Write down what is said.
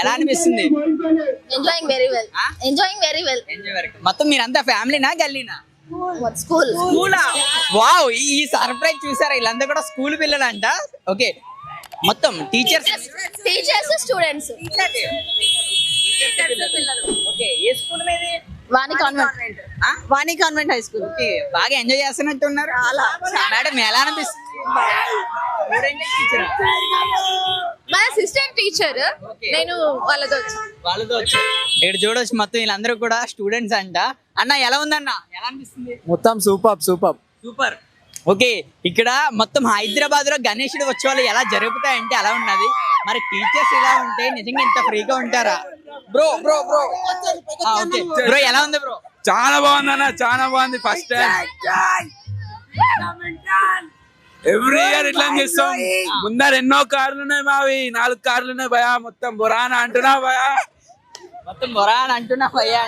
ఎలా అనిపిస్తుంది? Enjoying very well. Enjoying very well. మొత్తం మీరంతా ఫ్యామిలీనా గల్లీనా? స్కూల్. వావ్, ఈ సర్ప్రైజ్ చూసారా? వీళ్ళంతా కూడా స్కూల్ పిల్లలంట. ఓకే, మొత్తం టీచర్స్ స్టూడెంట్స్. ఓకే, ఏ స్కూల్ మీది? వాణి కాన్వెంట్. వాణి కాన్వెంట్ హై స్కూల్. ఓకే, బాగా ఎంజాయ్ చేస్తున్నట్టు ఉన్నారు. మేడం ఎలా అనిపిస్తుంది? మా అసిస్టెంట్ టీచర్. నేను వాళ్ళతో వచ్చారు. ఇక్కడ చూడొచ్చు, మొత్తం వీళ్ళందరూ కూడా స్టూడెంట్స్ అంట. అన్న ఎలా ఉందన్న, ఎలా అనిపిస్తుంది? మొత్తం సూపర్. ఓకే, ఇక్కడ మొత్తం హైదరాబాద్ లో గణేశుడు ఉత్సవాలు ఎలా జరుగుతాయంటే అలా ఉన్నది. మరి టీచర్స్ ఇలా ఉంటే నిజంగా ఇంత ఫ్రీగా ఉంటారా? బ్రో ఓకే బ్రో, ఎలా ఉంది బ్రో? చాలా బాగుంది అన్న, చాలా బాగుంది. ఫస్ట్ టైం ఎవ్రీ ఇయర్ ఇట్లా చేస్తాం. ముందర ఎన్నో కార్లు ఉన్నాయి, మావి 4 కార్లు ఉన్నాయి భయా. మొత్తం బొరానా అంటున్నా భయా.